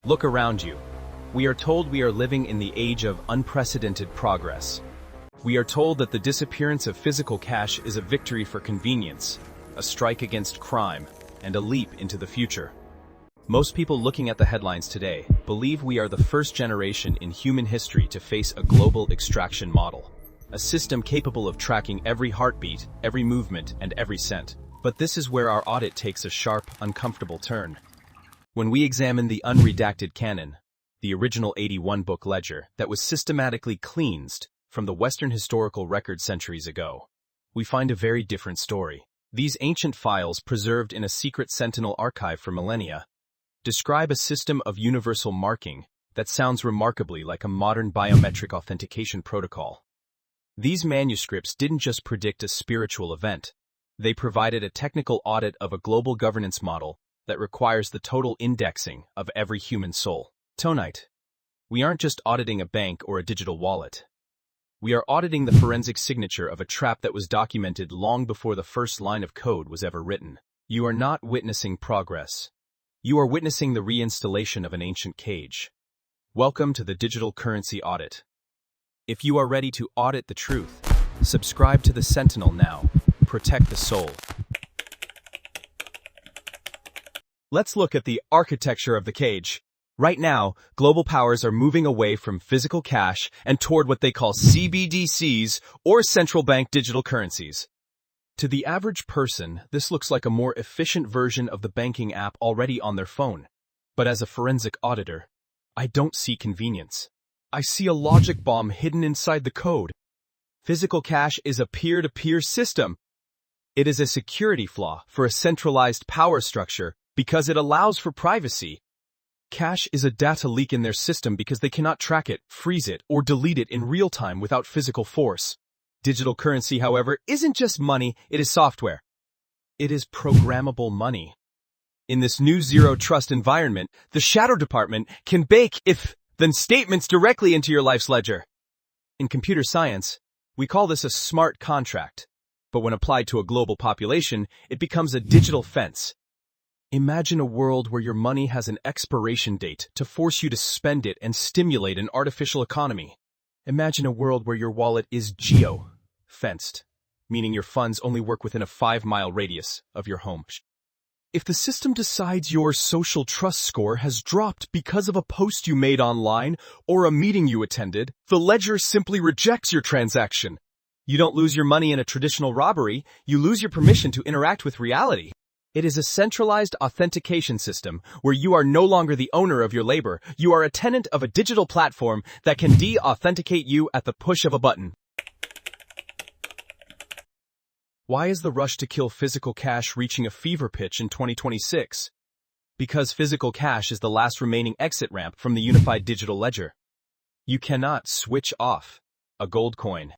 Look around you. We are told we are living in the age of unprecedented progress. We are told that the disappearance of physical cash is a victory for convenience, a strike against crime, and a leap into the future. Most people looking at the headlines today believe we are the first generation in human history to face a global extraction model, a system capable of tracking every heartbeat, every movement, and every cent. But this is where our audit takes a sharp, uncomfortable turn. When we examine the Un-Redacted canon, the original 81-book ledger that was systematically cleansed from the Western historical record centuries ago, we find a very different story. These ancient files, preserved in a secret Sentinel archive for millennia, describe a system of universal marking that sounds remarkably like a modern biometric authentication protocol. These manuscripts didn't just predict a spiritual event. They provided a technical audit of a global governance model that requires the total indexing of every human soul. Tonight, we aren't just auditing a bank or a digital wallet. We are auditing the forensic signature of a trap that was documented long before the first line of code was ever written. You are not witnessing progress. You are witnessing the reinstallation of an ancient cage. Welcome to the Digital Currency Audit. If you are ready to audit the truth, subscribe to the Sentinel now. Protect the soul. Let's look at the architecture of the cage. Right now, global powers are moving away from physical cash and toward what they call CBDCs, or central bank digital currencies. To the average person, this looks like a more efficient version of the banking app already on their phone. But as a forensic auditor, I don't see convenience. I see a logic bomb hidden inside the code. Physical cash is a peer-to-peer system. It is a security flaw for a centralized power structure because it allows for privacy. Cash is a data leak in their system because they cannot track it, freeze it, or delete it in real time without physical force. Digital currency, however, isn't just money, it is software. It is programmable money. In this new zero-trust environment, the shadow department can bake if-then statements directly into your life's ledger. In computer science, we call this a smart contract, but when applied to a global population, it becomes a digital fence. Imagine a world where your money has an expiration date to force you to spend it and stimulate an artificial economy. Imagine a world where your wallet is geo-fenced, meaning your funds only work within a 5-mile radius of your home. If the system decides your social trust score has dropped because of a post you made online or a meeting you attended, the ledger simply rejects your transaction. You don't lose your money in a traditional robbery, you lose your permission to interact with reality. It is a centralized authentication system where you are no longer the owner of your labor, you are a tenant of a digital platform that can de-authenticate you at the push of a button. Why is the rush to kill physical cash reaching a fever pitch in 2026? Because physical cash is the last remaining exit ramp from the unified digital ledger. You cannot switch off a gold coin.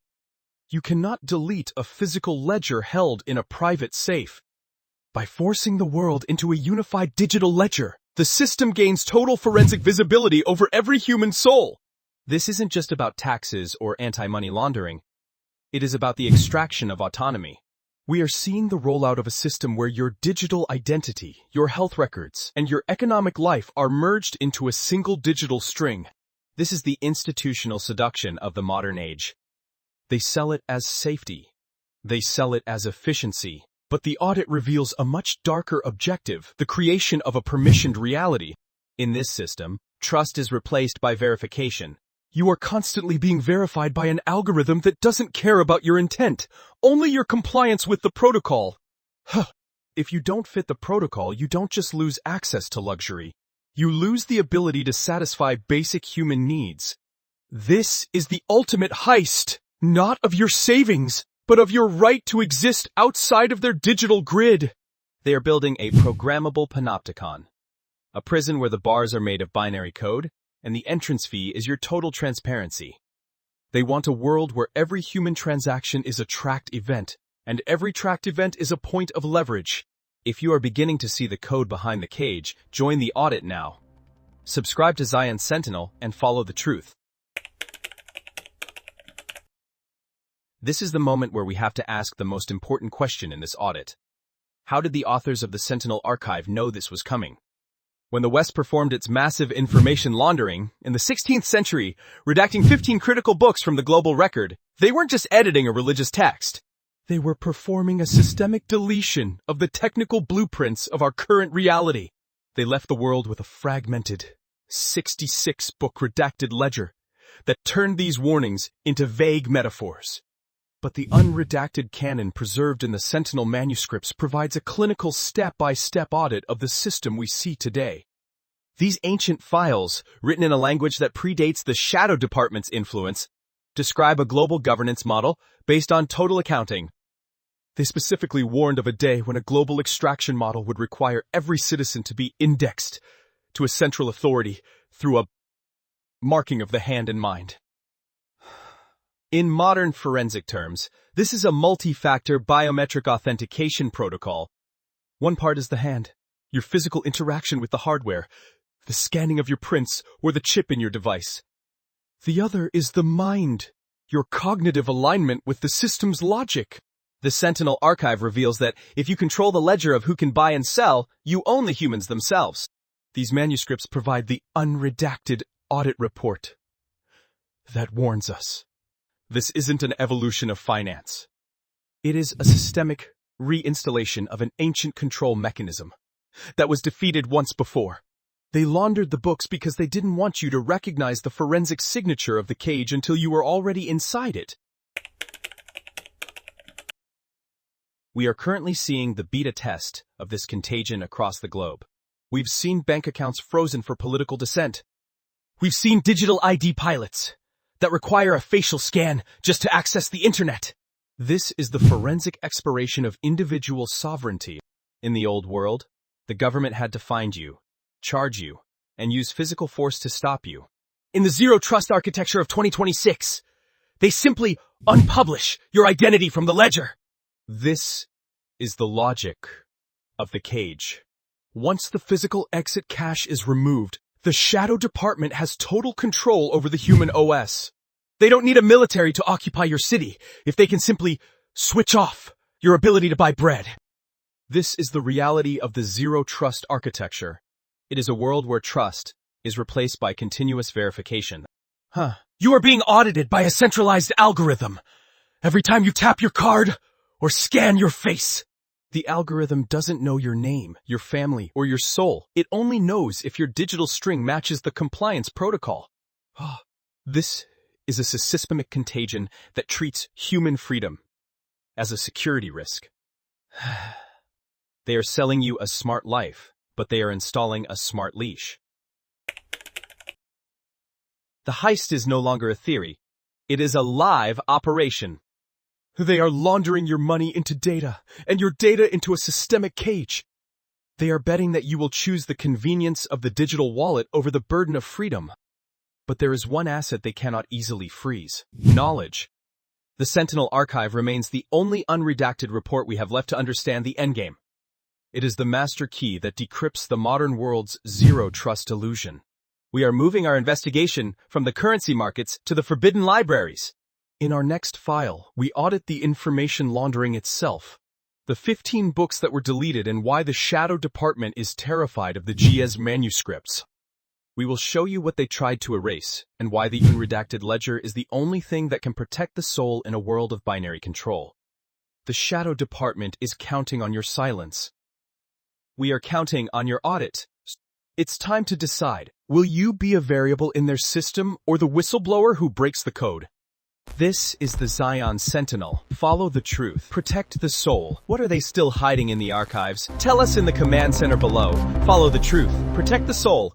You cannot delete a physical ledger held in a private safe. By forcing the world into a unified digital ledger, the system gains total forensic visibility over every human soul. This isn't just about taxes or anti-money laundering. It is about the extraction of autonomy. We are seeing the rollout of a system where your digital identity, your health records, and your economic life are merged into a single digital string. This is the institutional seduction of the modern age. They sell it as safety. They sell it as efficiency. But the audit reveals a much darker objective, the creation of a permissioned reality. In this system, trust is replaced by verification. You are constantly being verified by an algorithm that doesn't care about your intent, only your compliance with the protocol. If you don't fit the protocol, you don't just lose access to luxury. You lose the ability to satisfy basic human needs. This is the ultimate heist, not of your savings, but of your right to exist outside of their digital grid. They are building a programmable panopticon, a prison where the bars are made of binary code, and the entrance fee is your total transparency. They want a world where every human transaction is a tracked event, and every tracked event is a point of leverage. If you are beginning to see the code behind the cage, join the audit now. Subscribe to Zion's Sentinel and follow the truth. This is the moment where we have to ask the most important question in this audit. How did the authors of the Sentinel archive know this was coming? When the West performed its massive information laundering in the 16th century, redacting 15 critical books from the global record, they weren't just editing a religious text. They were performing a systemic deletion of the technical blueprints of our current reality. They left the world with a fragmented, 66-book redacted ledger that turned these warnings into vague metaphors. But the unredacted canon preserved in the Sentinel manuscripts provides a clinical step-by-step audit of the system we see today. These ancient files, written in a language that predates the Shadow Department's influence, describe a global governance model based on total accounting. They specifically warned of a day when a global extraction model would require every citizen to be indexed to a central authority through a marking of the hand and mind. In modern forensic terms, this is a multi-factor biometric authentication protocol. One part is the hand, your physical interaction with the hardware, the scanning of your prints, or the chip in your device. The other is the mind, your cognitive alignment with the system's logic. The Sentinel archive reveals that if you control the ledger of who can buy and sell, you own the humans themselves. These manuscripts provide the unredacted audit report that warns us. This isn't an evolution of finance. It is a systemic reinstallation of an ancient control mechanism that was defeated once before. They laundered the books because they didn't want you to recognize the forensic signature of the cage until you were already inside it. We are currently seeing the beta test of this contagion across the globe. We've seen bank accounts frozen for political dissent. We've seen digital ID pilots that require a facial scan just to access the internet. This is the forensic expiration of individual sovereignty. In the old world, the government had to find you, charge you, and use physical force to stop you. In the zero-trust architecture of 2026, they simply unpublish your identity from the ledger. This is the logic of the cage. Once the physical exit cache is removed, the Shadow Department has total control over the human OS. They don't need a military to occupy your city if they can simply switch off your ability to buy bread. This is the reality of the zero-trust architecture. It is a world where trust is replaced by continuous verification. You are being audited by a centralized algorithm every time you tap your card or scan your face. The algorithm doesn't know your name, your family, or your soul. It only knows if your digital string matches the compliance protocol. This is a systemic contagion that treats human freedom as a security risk. They are selling you a smart life, but they are installing a smart leash. The heist is no longer a theory. It is a live operation. They are laundering your money into data, and your data into a systemic cage. They are betting that you will choose the convenience of the digital wallet over the burden of freedom. But there is one asset they cannot easily freeze: knowledge. The Sentinel archive remains the only unredacted report we have left to understand the endgame. It is the master key that decrypts the modern world's zero-trust illusion. We are moving our investigation from the currency markets to the forbidden libraries. In our next file, we audit the information laundering itself, the 15 books that were deleted and why the Shadow Department is terrified of the GS manuscripts. We will show you what they tried to erase and why the Un-Redacted ledger is the only thing that can protect the soul in a world of binary control. The Shadow Department is counting on your silence. We are counting on your audit. It's time to decide. Will you be a variable in their system or the whistleblower who breaks the code? This is the Zion Sentinel. Follow the truth. Protect the soul. What are they still hiding in the archives? Tell us in the command center below. Follow the truth. Protect the soul.